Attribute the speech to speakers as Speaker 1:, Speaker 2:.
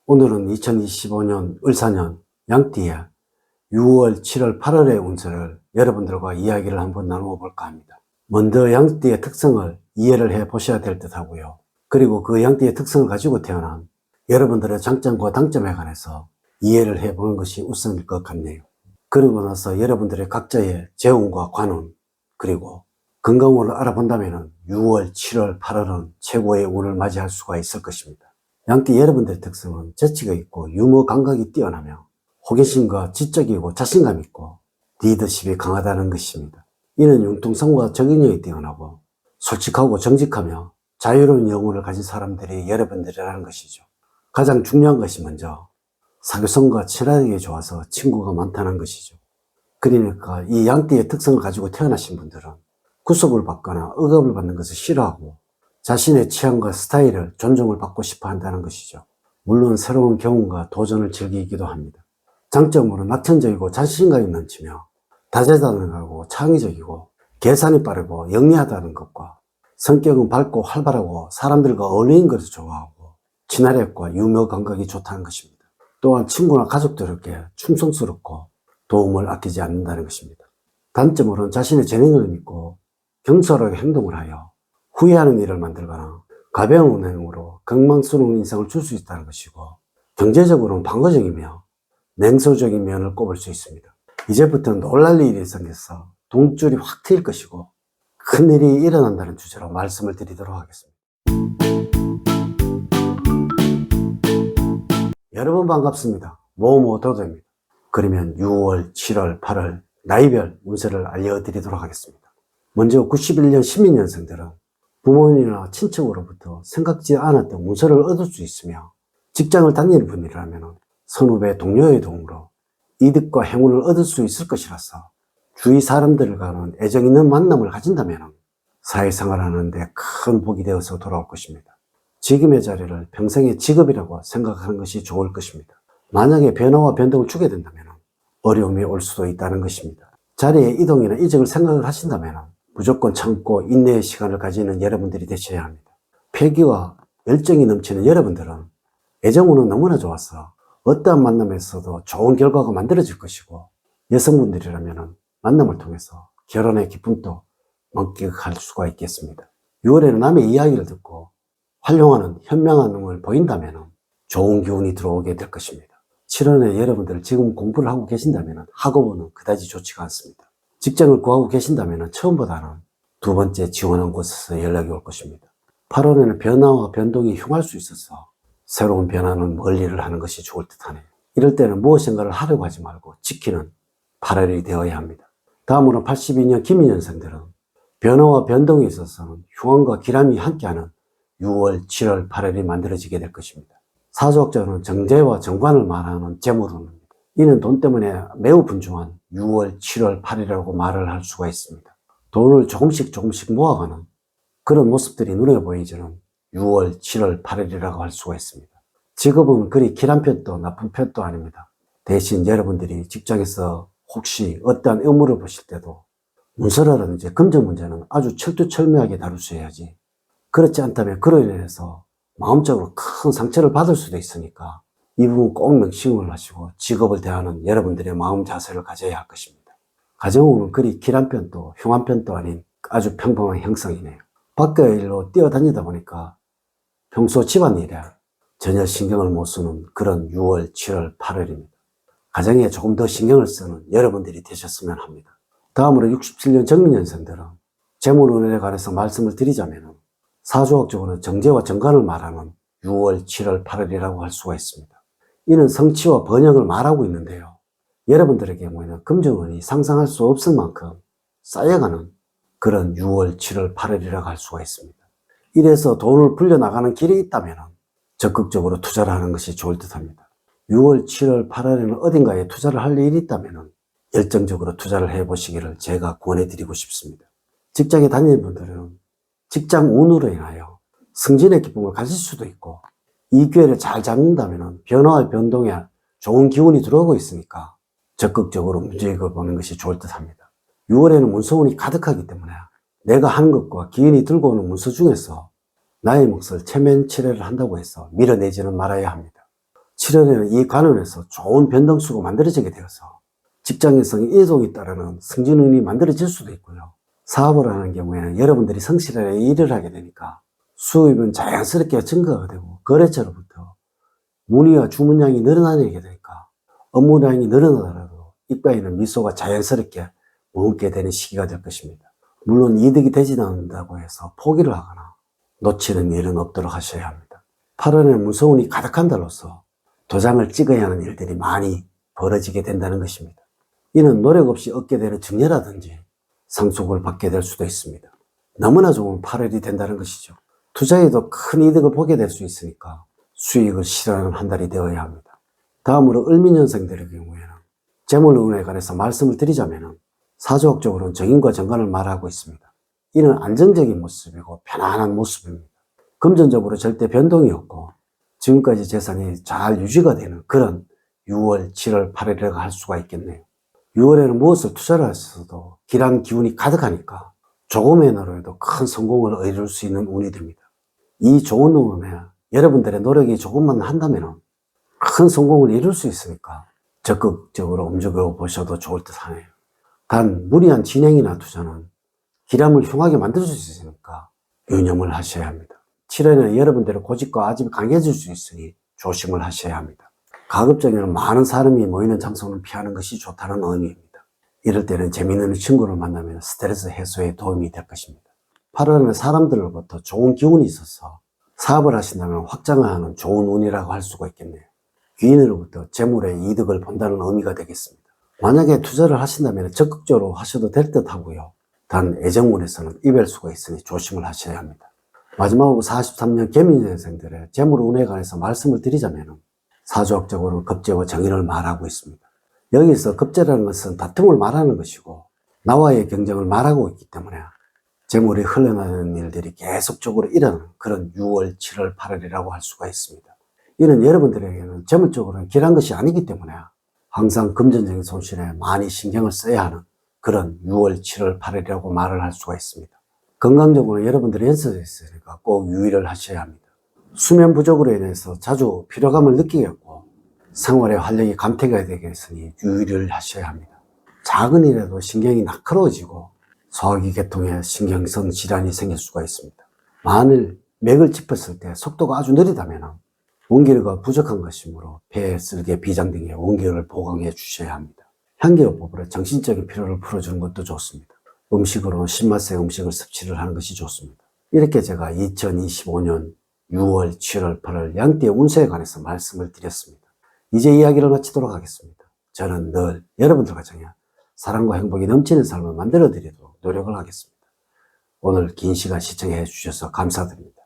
Speaker 1: 오늘은 2025년 을사년 양띠의 6월, 7월, 8월의 운세를 여러분들과 이야기를 한번 나누어 볼까 합니다. 먼저 양띠의 특성을 이해를 해 보셔야 될 듯 하고요. 그리고 그 양띠의 특성을 가지고 태어난 여러분들의 장점과 단점에 관해서 이해를 해 보는 것이 우선일 것 같네요. 그러고 나서 여러분들의 각자의 재운과 관운, 그리고 건강운을 알아본다면 6월, 7월, 8월은 최고의 운을 맞이할 수가 있을 것입니다. 양띠 여러분들의 특성은 재치가 있고 유머 감각이 뛰어나며 호기심과 지적이고 자신감 있고 리더십이 강하다는 것입니다. 이는 융통성과 적응력이 뛰어나고 솔직하고 정직하며 자유로운 영혼을 가진 사람들이 여러분들이라는 것이죠. 가장 중요한 것이 먼저 사교성과 친화력이 좋아서 친구가 많다는 것이죠. 그러니까 이 양띠의 특성을 가지고 태어나신 분들은 구속을 받거나 억압을 받는 것을 싫어하고 자신의 취향과 스타일을 존중을 받고 싶어 한다는 것이죠. 물론 새로운 경험과 도전을 즐기기도 합니다. 장점으로 낙천적이고 자신감이 넘치며 다재다능하고 창의적이고 계산이 빠르고 영리하다는 것과 성격은 밝고 활발하고 사람들과 어울리는 것을 좋아하고 친화력과 유머 감각이 좋다는 것입니다. 또한 친구나 가족들에게 충성스럽고 도움을 아끼지 않는다는 것입니다. 단점으로는 자신의 재능을 믿고 경솔하게 행동을 하여 후회하는 일을 만들거나 가벼운 운행으로 건망스러운 인상을 줄 수 있다는 것이고, 경제적으로는 방어적이며 냉소적인 면을 꼽을 수 있습니다. 이제부터 놀랄 일이 생겨서 돈줄이 확 트일 것이고 큰일이 일어난다는 주제로 말씀을 드리도록 하겠습니다. 여러분 반갑습니다. 모모도도입니다. 그러면 6월, 7월, 8월 나이별 운세를 알려드리도록 하겠습니다. 먼저 91년 신민년생들은 부모님이나 친척으로부터 생각지 않았던 문서를 얻을 수 있으며, 직장을 다니는 분이라면 선후배 동료의 도움으로 이득과 행운을 얻을 수 있을 것이라서 주위 사람들과는 애정 있는 만남을 가진다면 사회생활하는 데 큰 복이 되어서 돌아올 것입니다. 지금의 자리를 평생의 직업이라고 생각하는 것이 좋을 것입니다. 만약에 변화와 변동을 주게 된다면 어려움이 올 수도 있다는 것입니다. 자리의 이동이나 이직을 생각을 하신다면 무조건 참고 인내의 시간을 가지는 여러분들이 되셔야 합니다. 패기와 열정이 넘치는 여러분들은 애정운은 너무나 좋아서 어떠한 만남에서도 좋은 결과가 만들어질 것이고, 여성분들이라면 만남을 통해서 결혼의 기쁨도 만끽할 수가 있겠습니다. 6월에는 남의 이야기를 듣고 활용하는 현명한 눈을 보인다면 좋은 기운이 들어오게 될 것입니다. 7월에 여러분들 지금 공부를 하고 계신다면 학업은 그다지 좋지가 않습니다. 직장을 구하고 계신다면 처음보다는 두 번째 지원한 곳에서 연락이 올 것입니다. 8월에는 변화와 변동이 흉할 수 있어서 새로운 변화는 멀리를 하는 것이 좋을 듯하네요. 이럴 때는 무엇인가를 하려고 하지 말고 지키는 8월이 되어야 합니다. 다음으로 82년 김인년생들은 변화와 변동에 있어서는 흉함과 기람이 함께하는 6월, 7월, 8월이 만들어지게 될 것입니다. 사주학적으로는 정제와 정관을 말하는 재물운입니다. 이는 돈 때문에 매우 분주한 6월, 7월, 8월이라고 말을 할 수가 있습니다. 돈을 조금씩 모아가는 그런 모습들이 눈에 보이지는 6월, 7월, 8월이라고 할 수가 있습니다. 직업은 그리 길한 편도 나쁜 편도 아닙니다. 대신 여러분들이 직장에서 혹시 어떠한 의무를 보실 때도 문서라든지 금전 문제는 아주 철두철미하게 다루셔야지, 그렇지 않다면 그로 인해서 마음적으로 큰 상처를 받을 수도 있으니까 이 부분 꼭 명심을 하시고 직업을 대하는 여러분들의 마음 자세를 가져야 할 것입니다. 가정운은 그리 길한 편도 흉한 편도 아닌 아주 평범한 형성이네요. 밖의 일로 뛰어다니다 보니까 평소 집안일에 전혀 신경을 못 쓰는 그런 6월, 7월, 8월입니다. 가정에 조금 더 신경을 쓰는 여러분들이 되셨으면 합니다. 다음으로 67년 정민년생들은 재물운에 관해서 말씀을 드리자면 사주학적으로는 정제와 정관을 말하는 6월, 7월, 8월이라고 할 수가 있습니다. 이는 성취와 번영을 말하고 있는데요. 여러분들의 경우에는 금전운이 상상할 수 없을 만큼 쌓여가는 그런 6월, 7월, 8월이라고 할 수가 있습니다. 이래서 돈을 불려나가는 길이 있다면 적극적으로 투자를 하는 것이 좋을 듯 합니다. 6월, 7월, 8월에는 어딘가에 투자를 할 일이 있다면 열정적으로 투자를 해보시기를 제가 권해드리고 싶습니다. 직장에 다니는 분들은 직장 운으로 인하여 승진의 기쁨을 가질 수도 있고, 이 기회를 잘 잡는다면 변화와 변동에 좋은 기운이 들어오고 있으니까 적극적으로 문제익을 보는 것이 좋을 듯 합니다. 6월에는 문서운이 가득하기 때문에 내가 하는 것과 기운이 들고 오는 문서 중에서 나의 몫을 체면치레를 한다고 해서 밀어내지는 말아야 합니다. 7월에는 이 관원에서 좋은 변동수가 만들어지게 되어서 직장인성 이동이 따르는 승진운이 만들어질 수도 있고요. 사업을 하는 경우에는 여러분들이 성실하게 일을 하게 되니까 수입은 자연스럽게 증가가 되고 거래처로부터 문의와 주문량이 늘어나게 되니까 업무량이 늘어나더라도 입가에는 미소가 자연스럽게 머금게 되는 시기가 될 것입니다. 물론 이득이 되지 않는다고 해서 포기를 하거나 놓치는 일은 없도록 하셔야 합니다. 8월에는 무서운이 가득한 달로서 도장을 찍어야 하는 일들이 많이 벌어지게 된다는 것입니다. 이는 노력 없이 얻게 되는 증여라든지 상속을 받게 될 수도 있습니다. 너무나 좋은 8월이 된다는 것이죠. 투자에도 큰 이득을 보게 될 수 있으니까 수익을 실현하는 한 달이 되어야 합니다. 다음으로 을민년생들의 경우에는 재물운에 관해서 말씀을 드리자면 사주학적으로는 정인과 정관을 말하고 있습니다. 이는 안정적인 모습이고 편안한 모습입니다. 금전적으로 절대 변동이 없고 지금까지 재산이 잘 유지가 되는 그런 6월, 7월, 8월이라고 할 수가 있겠네요. 6월에는 무엇을 투자를 하셔도 길한 기운이 가득하니까 조금의 노력에도 큰 성공을 이룰 수 있는 운이 됩니다. 이 좋은 운에 여러분들의 노력이 조금만 한다면 큰 성공을 이룰 수 있으니까 적극적으로 움직여 보셔도 좋을 듯 하네요. 단 무리한 진행이나 투자는 기람을 흉하게 만들 수 있으니까 유념을 하셔야 합니다. 7월에는 여러분들의 고집과 아집이 강해질 수 있으니 조심을 하셔야 합니다. 가급적이면 많은 사람이 모이는 장소는 피하는 것이 좋다는 의미입니다. 이럴 때는 재미있는 친구를 만나면 스트레스 해소에 도움이 될 것입니다. 8월에는 사람들로부터 좋은 기운이 있어서 사업을 하신다면 확장을 하는 좋은 운이라고 할 수가 있겠네요. 귀인으로부터 재물의 이득을 본다는 의미가 되겠습니다. 만약에 투자를 하신다면 적극적으로 하셔도 될 듯 하고요. 단 애정운에서는 이별수가 있으니 조심을 하셔야 합니다. 마지막으로 43년 개미년생들의 재물운에 관해서 말씀을 드리자면 사주학적으로 급제와 정의를 말하고 있습니다. 여기서 급제라는 것은 다툼을 말하는 것이고 나와의 경쟁을 말하고 있기 때문에 재물이 흘러나가는 일들이 계속적으로 일어나는 그런 6월, 7월, 8월이라고 할 수가 있습니다. 이는 여러분들에게는 재물적으로는 길한 것이 아니기 때문에 항상 금전적인 손실에 많이 신경을 써야 하는 그런 6월, 7월, 8월이라고 말을 할 수가 있습니다. 건강적으로 여러분들이 연세가 있으니까 꼭 유의를 하셔야 합니다. 수면 부족으로 인해서 자주 피로감을 느끼겠고 생활의 활력이 감퇴가 되겠으니 유의를 하셔야 합니다. 작은 일에도 신경이 날카로워지고 소화기 계통에 신경성 질환이 생길 수가 있습니다. 만일 맥을 짚었을 때 속도가 아주 느리다면 원기류가 부족한 것이므로 폐, 쓸개, 비장 등의 원기류를 보강해 주셔야 합니다. 향기요법으로 정신적인 피로를 풀어주는 것도 좋습니다. 음식으로 신맛의 음식을 섭취를 하는 것이 좋습니다. 이렇게 제가 2025년 6월, 7월, 8월 양띠의 운세에 관해서 말씀을 드렸습니다. 이제 이야기를 마치도록 하겠습니다. 저는 늘 여러분들 가정에 사랑과 행복이 넘치는 삶을 만들어 드리도록 노력을 하겠습니다. 오늘 긴 시간 시청해 주셔서 감사드립니다.